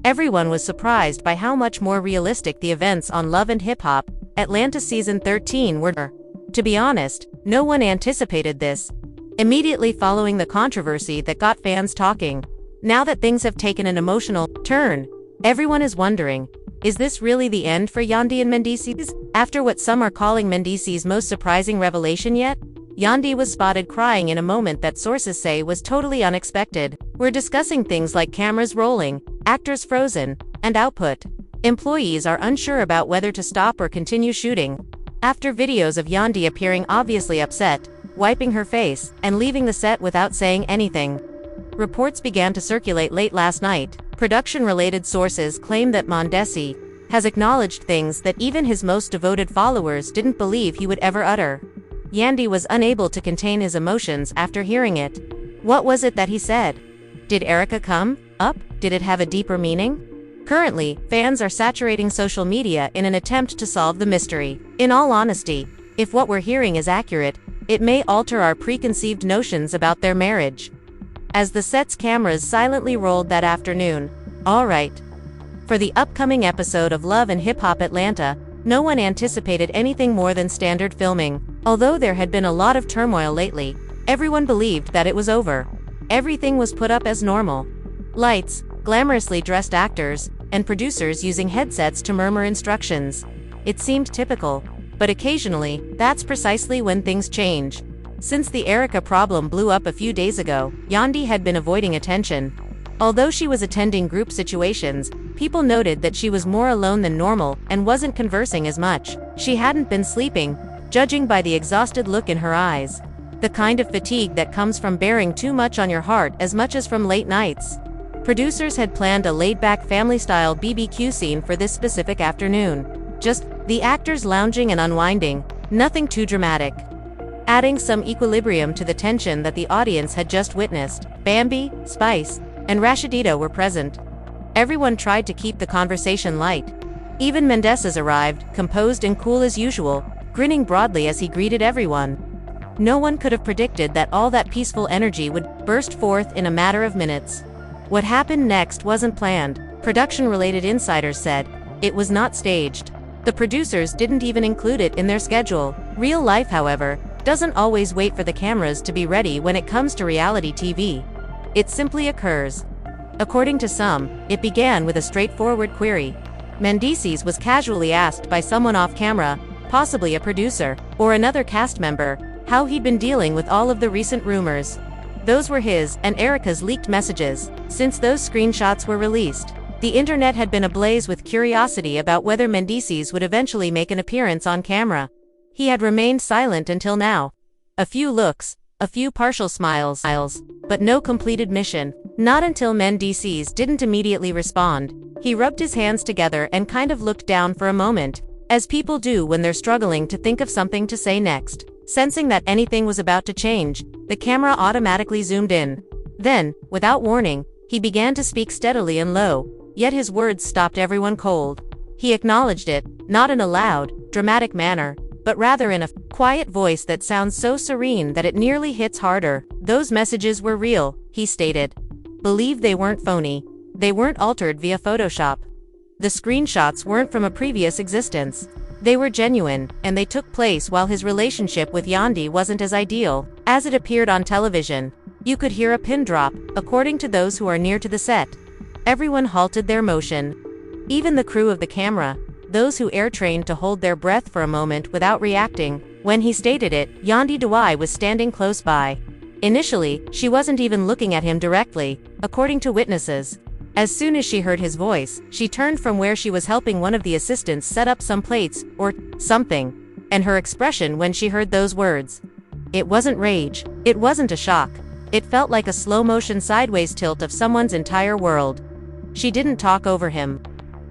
Everyone was surprised by how much more realistic the events on Love and Hip Hop Atlanta Season 13 were. To be honest, no one anticipated this. Immediately following the controversy that got fans talking, now that things have taken an emotional turn, everyone is wondering, is this really the end for Yandy and Mendeecees? After what some are calling Mendeecees' most surprising revelation yet, Yandy was spotted crying in a moment that sources say was totally unexpected. We're discussing things like cameras rolling, actors frozen, and output. Employees are unsure about whether to stop or continue shooting. After videos of Yandy appearing obviously upset, wiping her face, and leaving the set without saying anything, reports began to circulate late last night. Production-related sources claim that Mendeecees has acknowledged things that even his most devoted followers didn't believe he would ever utter. Yandy was unable to contain his emotions after hearing it. What was it that he said? Did Erica come up? Did it have a deeper meaning? Currently, fans are saturating social media in an attempt to solve the mystery. In all honesty, if what we're hearing is accurate, it may alter our preconceived notions about their marriage. As the set's cameras silently rolled that afternoon, all right. For the upcoming episode of Love and Hip Hop Atlanta, no one anticipated anything more than standard filming. Although there had been a lot of turmoil lately, everyone believed that it was over. Everything was put up as normal. Lights, glamorously dressed actors, and producers using headsets to murmur instructions. It seemed typical, but occasionally, that's precisely when things change. Since the Erica problem blew up a few days ago, Yandy had been avoiding attention. Although she was attending group situations, people noted that she was more alone than normal and wasn't conversing as much. She hadn't been sleeping, judging by the exhausted look in her eyes. The kind of fatigue that comes from bearing too much on your heart as much as from late nights. Producers had planned a laid-back family-style BBQ scene for this specific afternoon. Just the actors lounging and unwinding, nothing too dramatic. Adding some equilibrium to the tension that the audience had just witnessed, Bambi, Spice, and Rashidita were present. Everyone tried to keep the conversation light. Even Mendeecees arrived, composed and cool as usual, grinning broadly as he greeted everyone. No one could have predicted that all that peaceful energy would burst forth in a matter of minutes. What happened next wasn't planned. Production-related insiders said it was not staged. The producers didn't even include it in their schedule. Real life, however, doesn't always wait for the cameras to be ready when it comes to reality TV. It simply occurs. According to some, it began with a straightforward query. Mendeecees was casually asked by someone off camera, possibly a producer, or another cast member, how he'd been dealing with all of the recent rumors. Those were his and Erica's leaked messages. Since those screenshots were released, the internet had been ablaze with curiosity about whether Mendeecees would eventually make an appearance on camera. He had remained silent until now. A few looks, a few partial smiles, but no complete admission. Not until Mendeecees didn't immediately respond. He rubbed his hands together and kind of looked down for a moment, as people do when they're struggling to think of something to say next. Sensing that anything was about to change, the camera automatically zoomed in. Then, without warning, he began to speak steadily and low, yet his words stopped everyone cold. He acknowledged it, not in a loud, dramatic manner, but rather in a quiet voice that sounds so serene that it nearly hits harder. Those messages were real, he stated. Believe they weren't phony. They weren't altered via Photoshop. The screenshots weren't from a previous existence. They were genuine, and they took place while his relationship with Yandy wasn't as ideal as it appeared on television. You could hear a pin drop, according to those who are near to the set. Everyone halted their motion. Even the crew of the camera, those who air-trained to hold their breath for a moment without reacting. When he stated it, Yandy Dewey was standing close by. Initially, she wasn't even looking at him directly, according to witnesses. As soon as she heard his voice, she turned from where she was helping one of the assistants set up some plates, or something. And her expression when she heard those words. It wasn't rage. It wasn't a shock. It felt like a slow-motion sideways tilt of someone's entire world. She didn't talk over him.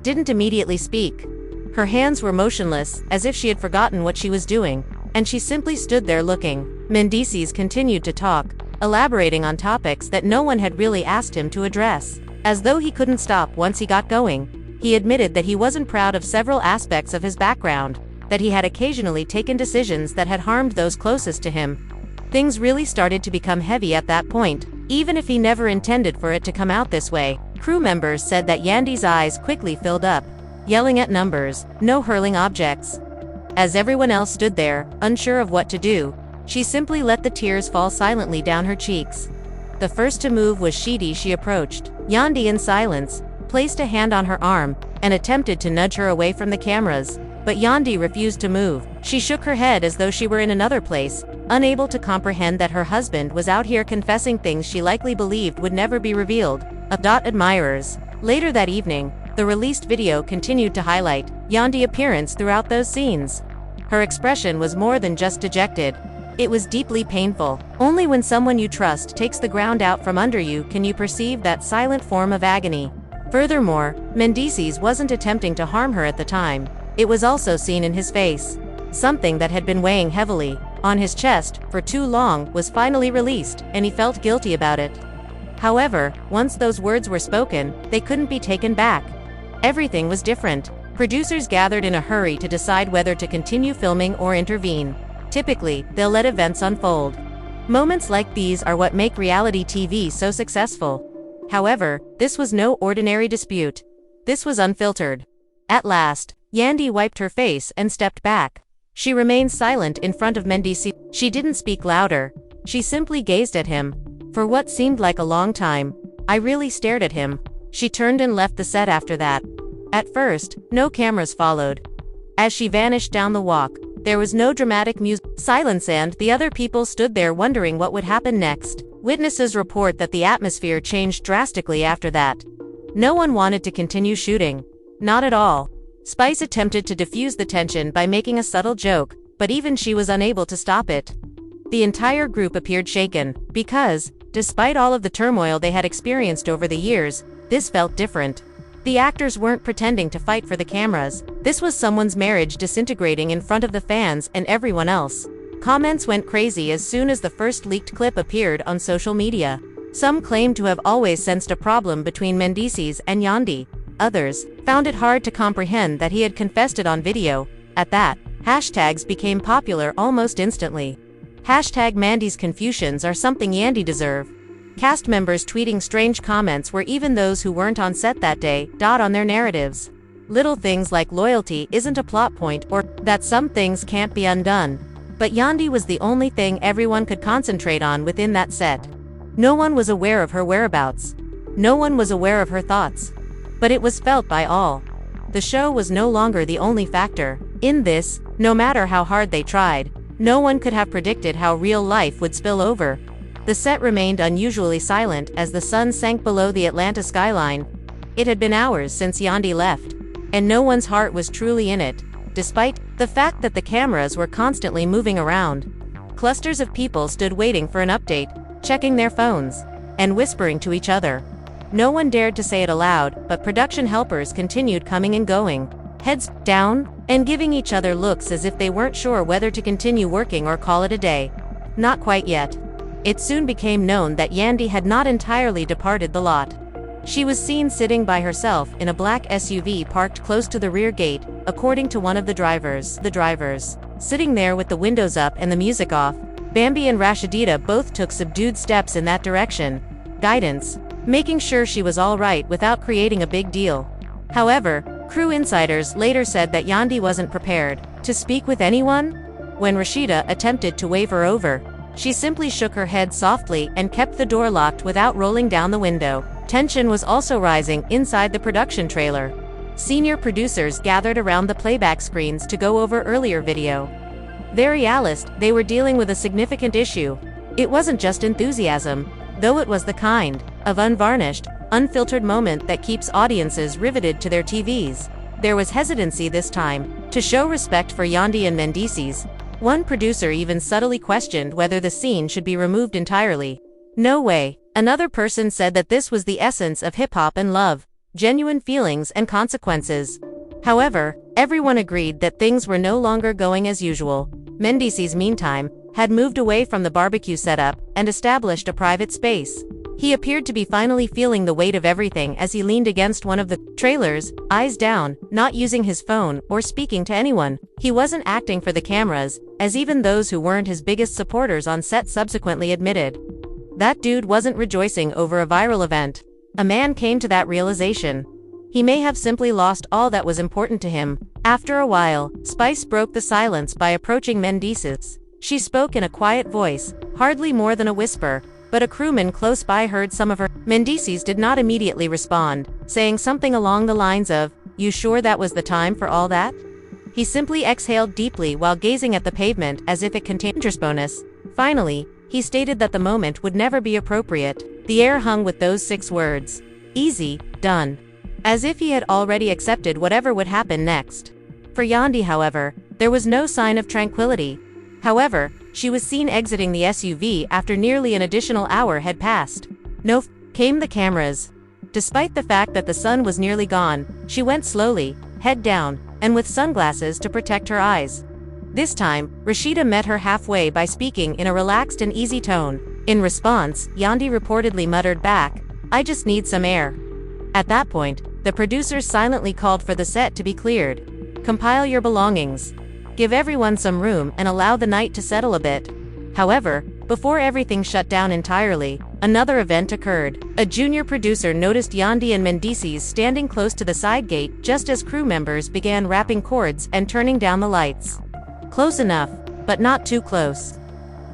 Didn't immediately speak. Her hands were motionless, as if she had forgotten what she was doing, and she simply stood there looking. Mendeecees continued to talk, elaborating on topics that no one had really asked him to address. As though he couldn't stop once he got going, he admitted that he wasn't proud of several aspects of his background, that he had occasionally taken decisions that had harmed those closest to him. Things really started to become heavy at that point, even if he never intended for it to come out this way. Crew members said that Yandy's eyes quickly filled up, yelling at numbers, no hurling objects. As everyone else stood there, unsure of what to do, she simply let the tears fall silently down her cheeks. The first to move was Sheedy. She approached Yandy in silence, placed a hand on her arm, and attempted to nudge her away from the cameras, but Yandy refused to move. She shook her head as though she were in another place, unable to comprehend that her husband was out here confessing things she likely believed would never be revealed. Admirers. Later that evening, the released video continued to highlight Yandy's appearance throughout those scenes. Her expression was more than just dejected. It was deeply painful. Only when someone you trust takes the ground out from under you can you perceive that silent form of agony. Furthermore, Mendeecees wasn't attempting to harm her at the time. It was also seen in his face. Something that had been weighing heavily on his chest for too long was finally released, and he felt guilty about it. However, once those words were spoken, they couldn't be taken back. Everything was different. Producers gathered in a hurry to decide whether to continue filming or intervene. Typically, they'll let events unfold. Moments like these are what make reality TV so successful. However, this was no ordinary dispute. This was unfiltered. At last, Yandy wiped her face and stepped back. She remained silent in front of Mendeecees. She didn't speak louder. She simply gazed at him. For what seemed like a long time, I really stared at him. She turned and left the set after that. At first, no cameras followed. As she vanished down the walk, there was no dramatic silence, and the other people stood there wondering what would happen next. Witnesses report that the atmosphere changed drastically after that. No one wanted to continue shooting. Not at all. Spice attempted to diffuse the tension by making a subtle joke, but even she was unable to stop it. The entire group appeared shaken, because, despite all of the turmoil they had experienced over the years, this felt different. The actors weren't pretending to fight for the cameras. This was someone's marriage disintegrating in front of the fans and everyone else. Comments went crazy as soon as the first leaked clip appeared on social media. Some claimed to have always sensed a problem between Mendeecees and Yandy. Others found it hard to comprehend that he had confessed it on video. At that, hashtags became popular almost instantly. Hashtag Mandy's confusions are something Yandy deserve. Cast members tweeting strange comments were even those who weren't on set that day, on their narratives. Little things like loyalty isn't a plot point or that some things can't be undone. But Yandy was the only thing everyone could concentrate on within that set. No one was aware of her whereabouts. No one was aware of her thoughts. But it was felt by all. The show was no longer the only factor. In this, no matter how hard they tried, no one could have predicted how real life would spill over. The set remained unusually silent as the sun sank below the Atlanta skyline. It had been hours since Yandy left, and no one's heart was truly in it, despite the fact that the cameras were constantly moving around. Clusters of people stood waiting for an update, checking their phones, and whispering to each other. No one dared to say it aloud, but production helpers continued coming and going, heads down, and giving each other looks as if they weren't sure whether to continue working or call it a day. Not quite yet. It soon became known that Yandy had not entirely departed the lot. She was seen sitting by herself in a black SUV parked close to the rear gate, according to one of the drivers. Sitting there with the windows up and the music off, Bambi and Rashidita both took subdued steps in that direction. Guidance, making sure she was all right without creating a big deal. However, crew insiders later said that Yandy wasn't prepared to speak with anyone. When Rashida attempted to wave her over, she simply shook her head softly and kept the door locked without rolling down the window. Tension was also rising inside the production trailer. Senior producers gathered around the playback screens to go over earlier video. They're realists, they were dealing with a significant issue. It wasn't just enthusiasm, though it was the kind of unvarnished, unfiltered moment that keeps audiences riveted to their TVs. There was hesitancy this time, to show respect for Yandy and Mendeecees. One producer even subtly questioned whether the scene should be removed entirely. No way. Another person said that this was the essence of hip-hop and love, genuine feelings and consequences. However, everyone agreed that things were no longer going as usual. Mendeecees, meantime, had moved away from the barbecue setup and established a private space. He appeared to be finally feeling the weight of everything as he leaned against one of the trailers, eyes down, not using his phone or speaking to anyone. He wasn't acting for the cameras, as even those who weren't his biggest supporters on set subsequently admitted. That dude wasn't rejoicing over a viral event. a man came to that realization. He may have simply lost all that was important to him. After a while, Spice broke the silence by approaching Mendeecees. She spoke in a quiet voice, hardly more than a whisper, but a crewman close by heard some of her. Mendeecees did not immediately respond, saying something along the lines of, "You sure that was the time for all that?" He simply exhaled deeply while gazing at the pavement as if it contained interest bonus. Finally, he stated that the moment would never be appropriate. The air hung with those 6 words. Easy, done. As if he had already accepted whatever would happen next. For Yandy, however, there was no sign of tranquility. However, she was seen exiting the SUV after nearly an additional hour had passed. Came the cameras. Despite the fact that the sun was nearly gone, she went slowly, head down, and with sunglasses to protect her eyes. This time, Rashida met her halfway by speaking in a relaxed and easy tone. In response, Yandy reportedly muttered back, "I just need some air." At that point, the producers silently called for the set to be cleared. "Compile your belongings. Give everyone some room and allow the night to settle a bit." However, before everything shut down entirely, another event occurred. A junior producer noticed Yandy and Mendeecees standing close to the side gate just as crew members began wrapping cords and turning down the lights. Close enough, but not too close.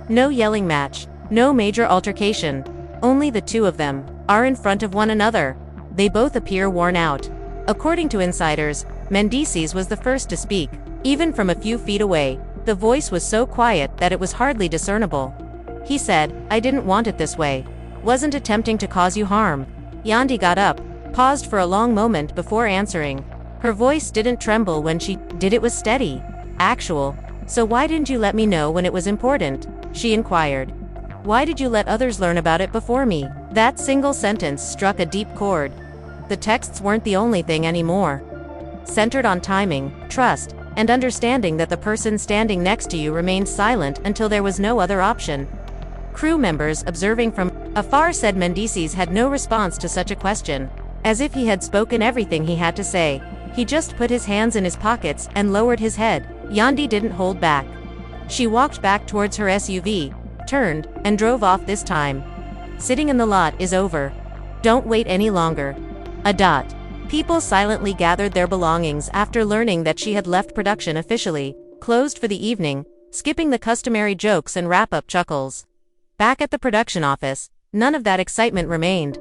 No yelling match, no major altercation. Only the two of them are in front of one another. They both appear worn out. According to insiders, Mendeecees was the first to speak. Even from a few feet away, the voice was so quiet that it was hardly discernible. He said, "I didn't want it this way. Wasn't attempting to cause you harm." Yandy got up, paused for a long moment before answering. Her voice didn't tremble when she did. It was steady. "Actual. So why didn't you let me know when it was important?" she inquired. "Why did you let others learn about it before me?" That single sentence struck a deep chord. The texts weren't the only thing anymore. Centered on timing, trust, and understanding that the person standing next to you remained silent until there was no other option. Crew members observing from afar said Mendeecees had no response to such a question. As if he had spoken everything he had to say, he just put his hands in his pockets and lowered his head. Yandy didn't hold back. She walked back towards her SUV, turned, and drove off this time. Sitting in the lot is over. Don't wait any longer. People silently gathered their belongings after learning that she had left production officially, closed for the evening, skipping the customary jokes and wrap-up chuckles. Back at the production office, none of that excitement remained.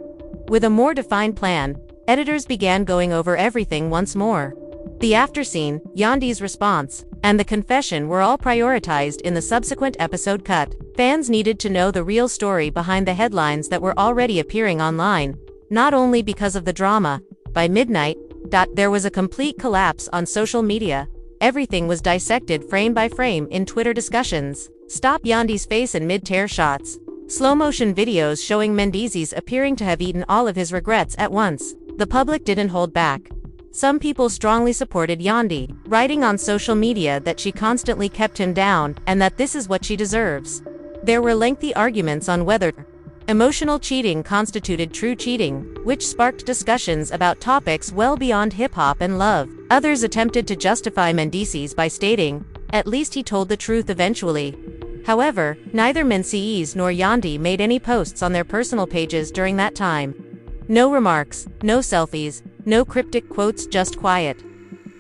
With a more defined plan, editors began going over everything once more. The afterscene, Yandy's response, and the confession were all prioritized in the subsequent episode cut. Fans needed to know the real story behind the headlines that were already appearing online, not only because of the drama. By midnight, there was a complete collapse on social media. Everything was dissected frame by frame in Twitter discussions. Stop Yandy's face in mid-tear shots. Slow-motion videos showing Mendeecees appearing to have eaten all of his regrets at once. The public didn't hold back. Some people strongly supported Yandy, writing on social media that she constantly kept him down and that this is what she deserves. There were lengthy arguments on whether emotional cheating constituted true cheating, which sparked discussions about topics well beyond hip-hop and love. Others attempted to justify Mendeecees by stating, "At least he told the truth eventually." However, neither Mendeecees nor Yandy made any posts on their personal pages during that time. No remarks, no selfies, no cryptic quotes, just quiet.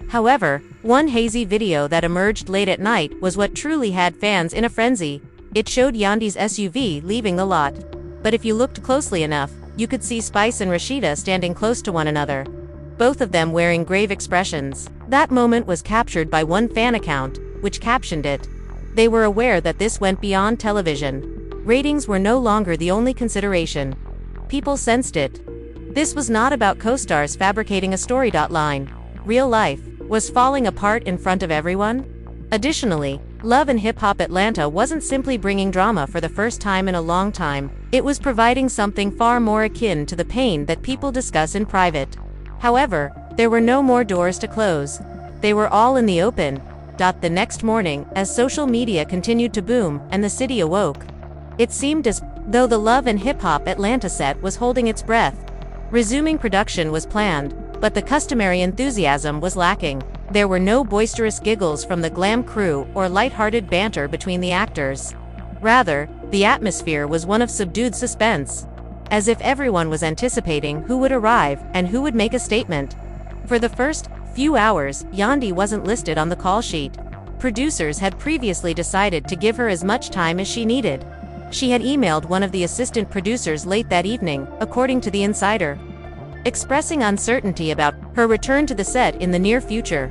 However, one hazy video that emerged late at night was what truly had fans in a frenzy. It showed Yandy's SUV leaving the lot. But if you looked closely enough, you could see Spice and Rashida standing close to one another, both of them wearing grave expressions. That moment was captured by one fan account, which captioned it. They were aware that this went beyond television. Ratings were no longer the only consideration. People sensed it. This was not about co-stars fabricating a storyline. Real life was falling apart in front of everyone. Additionally, Love and Hip Hop Atlanta wasn't simply bringing drama for the first time in a long time. It was providing something far more akin to the pain that people discuss in private. However, there were no more doors to close. They were all in the open. The next morning, as social media continued to boom and the city awoke, it seemed as though the Love and Hip Hop Atlanta set was holding its breath. Resuming production was planned, but the customary enthusiasm was lacking. There were no boisterous giggles from the glam crew or lighthearted banter between the actors. Rather, the atmosphere was one of subdued suspense. as if everyone was anticipating who would arrive and who would make a statement. For the first few hours, Yandy wasn't listed on the call sheet. Producers had previously decided to give her as much time as she needed. She had emailed one of the assistant producers late that evening, according to the insider, expressing uncertainty about her return to the set in the near future.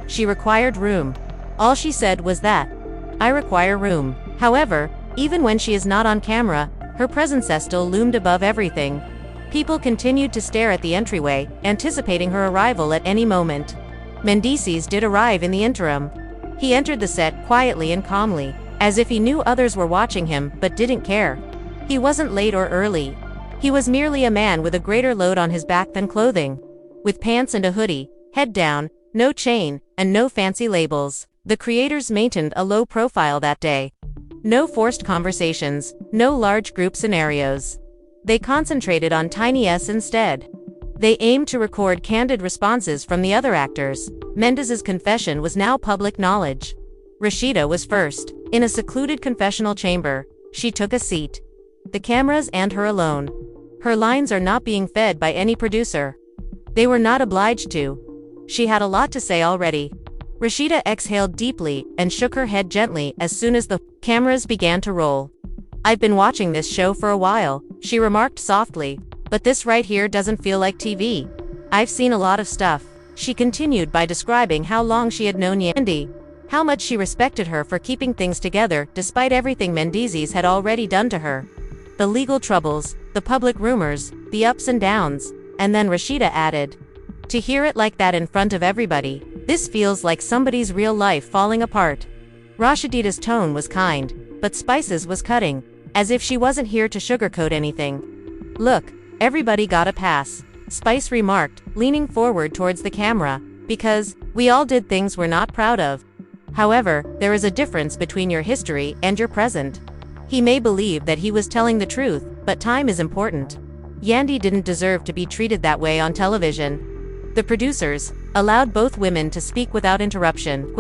She required room. All she said was that, "I require room." However, even when she is not on camera, her presence still loomed above everything. People continued to stare at the entryway, anticipating her arrival at any moment. Mendeecees did arrive in the interim. He entered the set quietly and calmly, as if he knew others were watching him but didn't care. He wasn't late or early. He was merely a man with a greater load on his back than clothing. With pants and a hoodie, head down, no chain, and no fancy labels, the creators maintained a low profile that day. No forced conversations, no large group scenarios. They concentrated on tiny S instead. They aimed to record candid responses from the other actors. Mendeecees' confession was now public knowledge. Rashida was first. In a secluded confessional chamber, she took a seat. The cameras and her alone. Her lines are not being fed by any producer. They were not obliged to. She had a lot to say already. Rashida exhaled deeply and shook her head gently as soon as the cameras began to roll. "I've been watching this show for a while," she remarked softly, "but this right here doesn't feel like TV. I've seen a lot of stuff." She continued by describing how long she had known Yandy, how much she respected her for keeping things together despite everything Mendeecees had already done to her. The legal troubles, the public rumors, the ups and downs, and then Rashida added, "To hear it like that in front of everybody, this feels like somebody's real life falling apart." Rashida's tone was kind, but Spice's was cutting, as if she wasn't here to sugarcoat anything. "Look, everybody got a pass," Spice remarked, leaning forward towards the camera, "because we all did things we're not proud of. However, there is a difference between your history and your present." He may believe that he was telling the truth, but time is important. Yandy didn't deserve to be treated that way on television. The producers allowed both women to speak without interruption.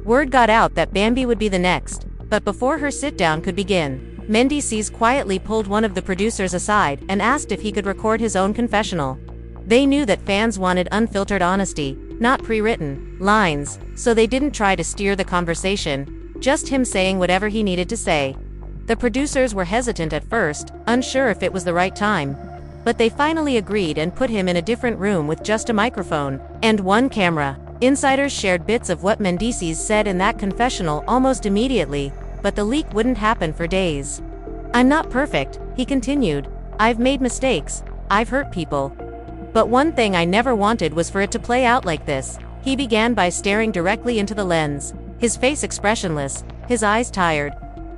Word got out that Bambi would be the next, but before her sit-down could begin, Mendeecees quietly pulled one of the producers aside and asked if he could record his own confessional. They knew that fans wanted unfiltered honesty, not pre-written lines, so they didn't try to steer the conversation, just him saying whatever he needed to say. The producers were hesitant at first, unsure if it was the right time. But they finally agreed and put him in a different room with just a microphone and one camera. Insiders shared bits of what Mendeecees said in that confessional almost immediately, but the leak wouldn't happen for days. "I'm not perfect," he continued. "I've made mistakes. I've hurt people. But one thing I never wanted was for it to play out like this." He began by staring directly into the lens, his face expressionless, his eyes tired.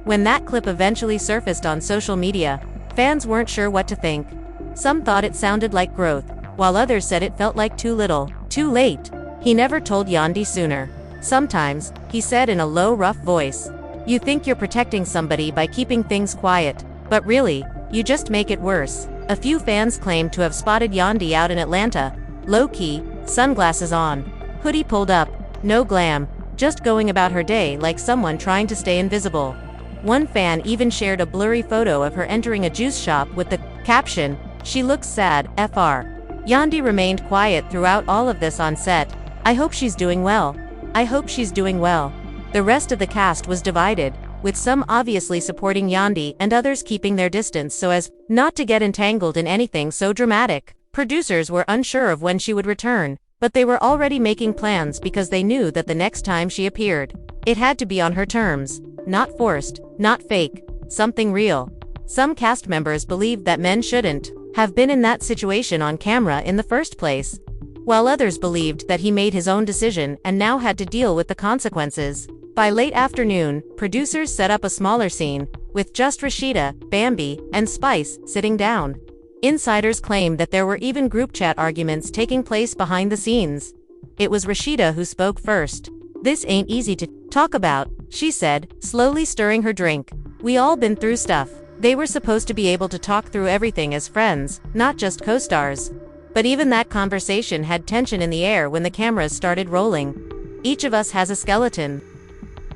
When that clip eventually surfaced on social media, fans weren't sure what to think. Some thought it sounded like growth, while others said it felt like too little, too late. He never told Yandy sooner. "Sometimes," he said in a low, rough voice, "you think you're protecting somebody by keeping things quiet, but really, you just make it worse." A few fans claimed to have spotted Yandy out in Atlanta, low-key, sunglasses on, hoodie pulled up, no glam, just going about her day like someone trying to stay invisible. One fan even shared a blurry photo of her entering a juice shop with the caption, "She looks sad, FR." Yandy remained quiet throughout all of this on set. "I hope she's doing well. I hope she's doing well." The rest of the cast was divided, with some obviously supporting Yandy and others keeping their distance so as not to get entangled in anything so dramatic. Producers were unsure of when she would return, but they were already making plans because they knew that the next time she appeared, it had to be on her terms. Not forced, not fake, something real. Some cast members believed that men shouldn't have been in that situation on camera in the first place, while others believed that he made his own decision and now had to deal with the consequences. By late afternoon, producers set up a smaller scene, with just Rashida, Bambi, and Spice sitting down. Insiders claimed that there were even group chat arguments taking place behind the scenes. It was Rashida who spoke first. "This ain't easy to talk about," she said, slowly stirring her drink. "We all been through stuff." They were supposed to be able to talk through everything as friends, not just co-stars. But even that conversation had tension in the air when the cameras started rolling. "Each of us has a skeleton."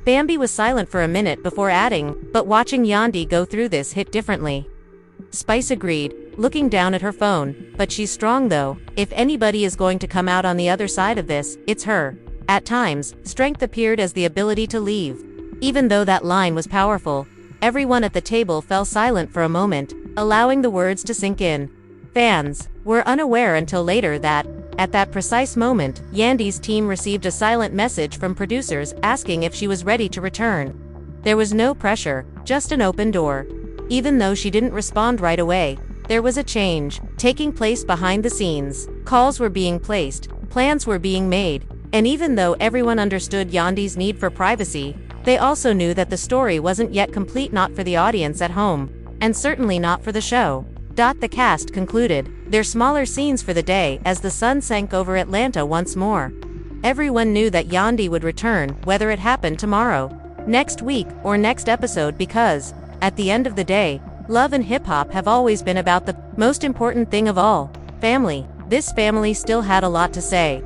Bambi was silent for a minute before adding, "But watching Yandy go through this hit differently. Spice agreed, looking down at her phone. But she's strong though. If anybody is going to come out on the other side of this, it's her. At times, strength appeared as the ability to leave. Even though that line was powerful, everyone at the table fell silent for a moment, allowing the words to sink in. Fans were unaware until later that, at that precise moment, Yandy's team received a silent message from producers asking if she was ready to return. There was no pressure, just an open door. Even though she didn't respond right away, there was a change taking place behind the scenes. Calls were being placed, plans were being made, and even though everyone understood Yandy's need for privacy, they also knew that the story wasn't yet complete, not for the audience at home, and certainly not for the show. The cast concluded their smaller scenes for the day as the sun sank over Atlanta once more. Everyone knew that Yandy would return, whether it happened tomorrow, next week, or next episode, because, at the end of the day, love and hip-hop have always been about the most important thing of all, family. This family still had a lot to say.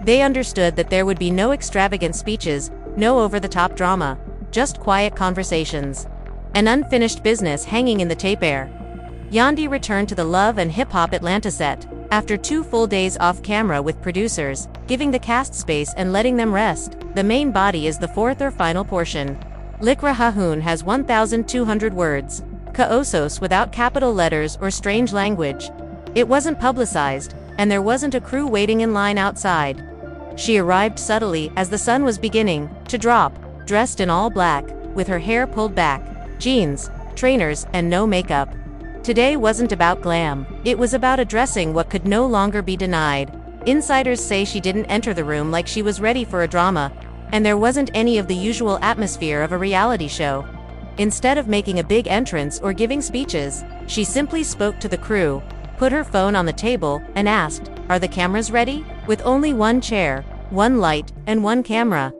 They understood that there would be no extravagant speeches, no over-the-top drama, just quiet conversations. An unfinished business hanging in the tape air. Yandy returned to the Love and Hip Hop Atlanta set, after 2 full days off camera with producers, giving the cast space and letting them rest. The main body is the 4th or final portion. LHHATL has 1,200 words. Kaosos without capital letters or strange language. It wasn't publicized, and there wasn't a crew waiting in line outside. She arrived subtly as the sun was beginning to drop, dressed in all black, with her hair pulled back, jeans, trainers, and no makeup. Today wasn't about glam, it was about addressing what could no longer be denied. Insiders say she didn't enter the room like she was ready for a drama, and there wasn't any of the usual atmosphere of a reality show. Instead of making a big entrance or giving speeches, she simply spoke to the crew, put her phone on the table, and asked, "Are the cameras ready?" With only one chair, one light, and one camera.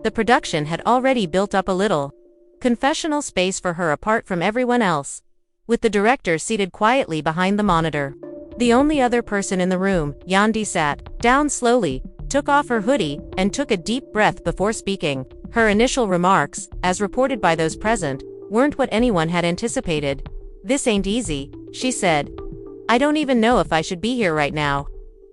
The production had already built up a little confessional space for her apart from everyone else, with the director seated quietly behind the monitor. The only other person in the room, Yandy sat down slowly, took off her hoodie, and took a deep breath before speaking. Her initial remarks, as reported by those present, weren't what anyone had anticipated. "This ain't easy," she said. "I don't even know if I should be here right now."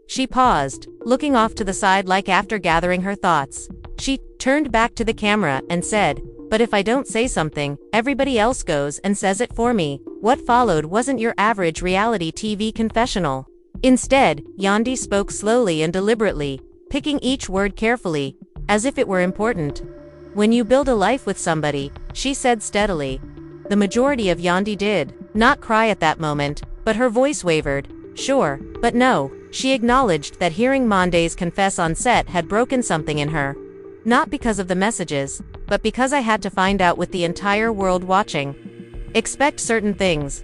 She paused, looking off to the side like after gathering her thoughts. She turned back to the camera and said, "But if I don't say something, everybody else goes and says it for me." What followed wasn't your average reality TV confessional. Instead, Yandy spoke slowly and deliberately, picking each word carefully, as if it were important. "When you build a life with somebody," she said steadily. The majority of Yandy did not cry at that moment, but her voice wavered. "Sure, but no." She acknowledged that hearing Mendeecees confess on set had broken something in her. "Not because of the messages, but because I had to find out with the entire world watching. Expect certain things.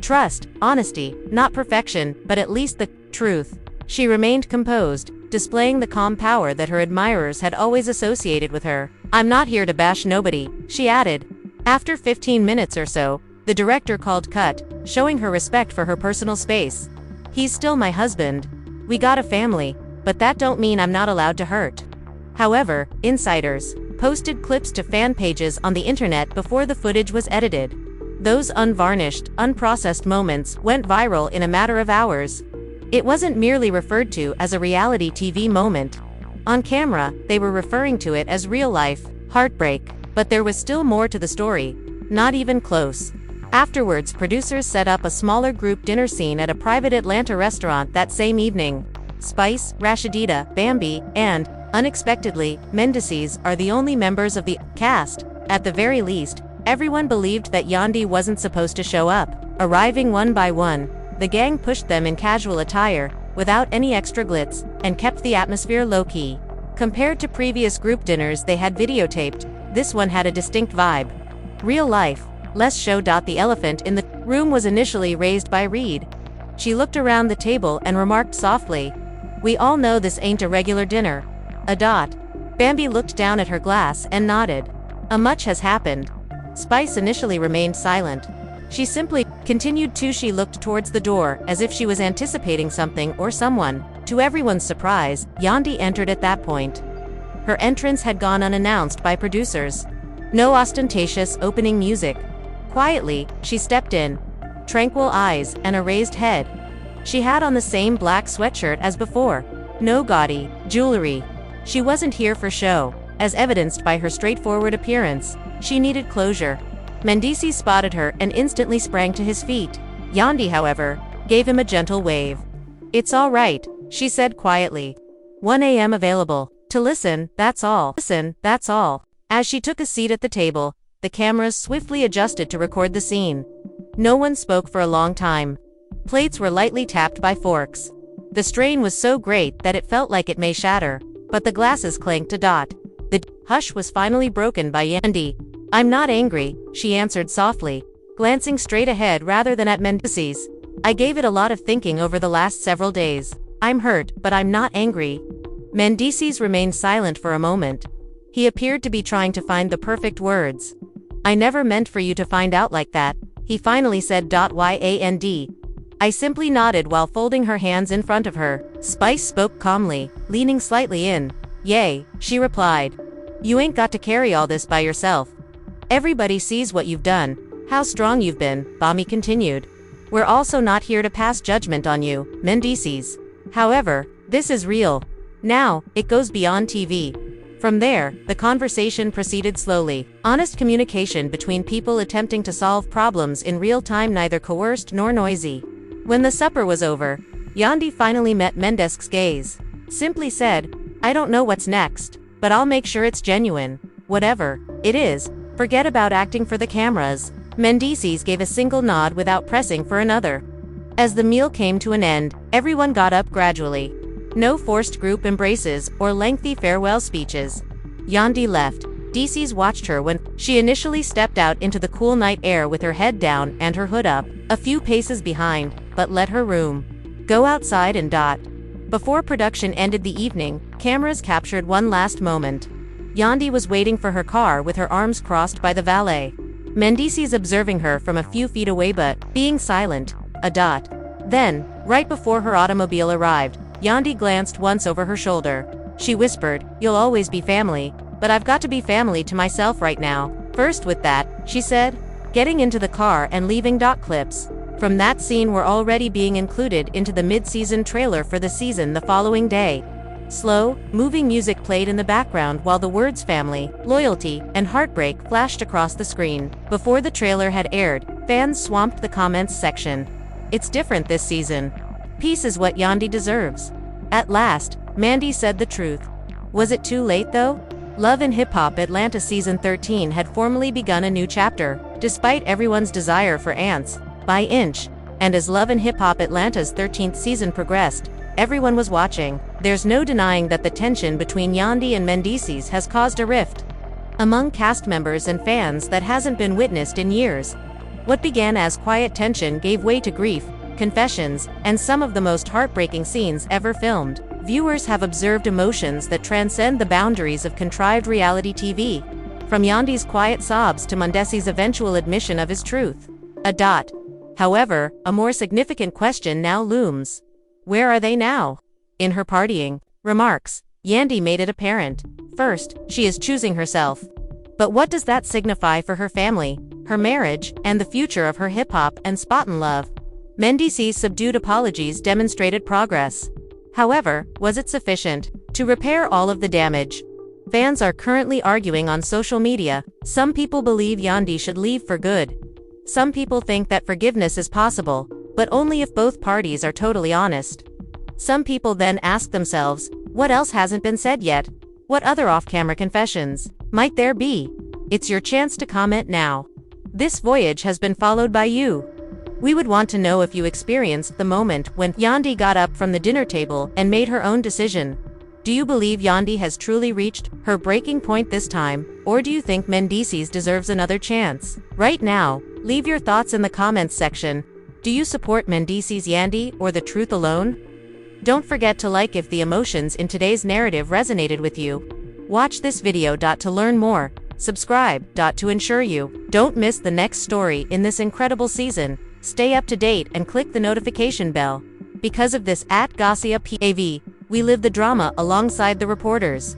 Trust, honesty, not perfection, but at least the truth." She remained composed, displaying the calm power that her admirers had always associated with her. "I'm not here to bash nobody," she added. After 15 minutes or so, the director called cut, showing her respect for her personal space. "He's still my husband. We got a family, but that don't mean I'm not allowed to hurt." However, insiders posted clips to fan pages on the internet before the footage was edited. Those unvarnished, unprocessed moments went viral in a matter of hours. It wasn't merely referred to as a reality TV moment. On camera, they were referring to it as real life heartbreak, but there was still more to the story. Not even close. Afterwards, producers set up a smaller group dinner scene at a private Atlanta restaurant that same evening. Spice, Rashidita, Bambi, and, unexpectedly, Mendeecees are the only members of the cast. At the very least, everyone believed that Yandy wasn't supposed to show up. Arriving one by one, the gang pushed them in casual attire, without any extra glitz, and kept the atmosphere low-key. Compared to previous group dinners they had videotaped, this one had a distinct vibe. Real life, less show. The elephant in the room was initially raised by Reed. She looked around the table and remarked softly, "We all know this ain't a regular dinner." Bambi looked down at her glass and nodded. Much has happened." Spice initially remained silent. She simply continued to. She looked towards the door, as if she was anticipating something or someone. To everyone's surprise, Yandy entered at that point. Her entrance had gone unannounced by producers. No ostentatious opening music. Quietly, she stepped in. tranquil eyes, and a raised head. She had on the same black sweatshirt as before. No gaudy jewelry. She wasn't here for show, as evidenced by her straightforward appearance. She needed closure. Mendeecees spotted her and instantly sprang to his feet. Yandy, however, gave him a gentle wave. "It's all right," she said quietly. 1 a.m. available. To listen, that's all. Listen, that's all. As she took a seat at the table, the cameras swiftly adjusted to record the scene. No one spoke for a long time. Plates were lightly tapped by forks. The strain was so great that it felt like it may shatter, but the glasses clanked. The hush was finally broken by Yandy. "I'm not angry," she answered softly, glancing straight ahead rather than at Mendeecees. "I gave it a lot of thinking over the last several days. I'm hurt, but I'm not angry." Mendeecees remained silent for a moment. He appeared to be trying to find the perfect words. "I never meant for you to find out like that," he finally said. "Yand." I simply nodded while folding her hands in front of her. Spice spoke calmly, leaning slightly in. "Yay," she replied. "You ain't got to carry all this by yourself. Everybody sees what you've done, how strong you've been," Bami continued. "We're also not here to pass judgment on you, Mendeecees. However, this is real. Now, it goes beyond TV." From there, the conversation proceeded slowly. Honest communication between people attempting to solve problems in real time, neither coerced nor noisy. When the supper was over, Yandy finally met Mendeecees' gaze. Simply said, "I don't know what's next, but I'll make sure it's genuine. Whatever it is, forget about acting for the cameras." Mendeecees gave a single nod without pressing for another. As the meal came to an end, everyone got up gradually. No forced group embraces or lengthy farewell speeches. Yandy left. Mendeecees watched her when she initially stepped out into the cool night air with her head down and her hood up, a few paces behind, but let her room go outside and . Before production ended the evening, cameras captured one last moment. Yandy was waiting for her car with her arms crossed by the valet. Mendeecees observing her from a few feet away but being silent. . Then, right before her automobile arrived, Yandy glanced once over her shoulder. She whispered, "You'll always be family, but I've got to be family to myself right now. First with that," she said, getting into the car and leaving. Clips from that scene were already being included into the mid-season trailer for the season the following day. Slow, moving music played in the background while the words family, loyalty, and heartbreak flashed across the screen. Before the trailer had aired, fans swamped the comments section. "It's different this season. Peace is what Yandy deserves." At last, Mandy said the truth. Was it too late though? Love and Hip Hop Atlanta Season 13 had formally begun a new chapter, despite everyone's desire for ants, by inch, and as Love and Hip Hop Atlanta's 13th season progressed, everyone was watching. There's no denying that the tension between Yandy and Mendeecees has caused a rift among cast members and fans that hasn't been witnessed in years. What began as quiet tension gave way to grief, confessions, and some of the most heartbreaking scenes ever filmed. Viewers have observed emotions that transcend the boundaries of contrived reality TV. From Yandy's quiet sobs to Mendeecees' eventual admission of his truth. However, a more significant question now looms. Where are they now? In her partying remarks, Yandy made it apparent. First, she is choosing herself. But what does that signify for her family, her marriage, and the future of her hip-hop and Spotin' love? Mendeecees' subdued apologies demonstrated progress. However, was it sufficient to repair all of the damage? Fans are currently arguing on social media. Some people believe Yandy should leave for good. Some people think that forgiveness is possible, but only if both parties are totally honest. Some people then ask themselves, what else hasn't been said yet? What other off-camera confessions might there be? It's your chance to comment now. This voyage has been followed by you. We would want to know if you experienced the moment when Yandy got up from the dinner table and made her own decision. Do you believe Yandy has truly reached her breaking point this time, or do you think Mendeecees deserves another chance? Right now, leave your thoughts in the comments section. Do you support Mendeecees Yandy or the truth alone? Don't forget to like if the emotions in today's narrative resonated with you. Watch this video. To learn more, subscribe. To ensure you don't miss the next story in this incredible season. Stay up to date and click the notification bell. Because of this @GossiaPAV, we live the drama alongside the reporters.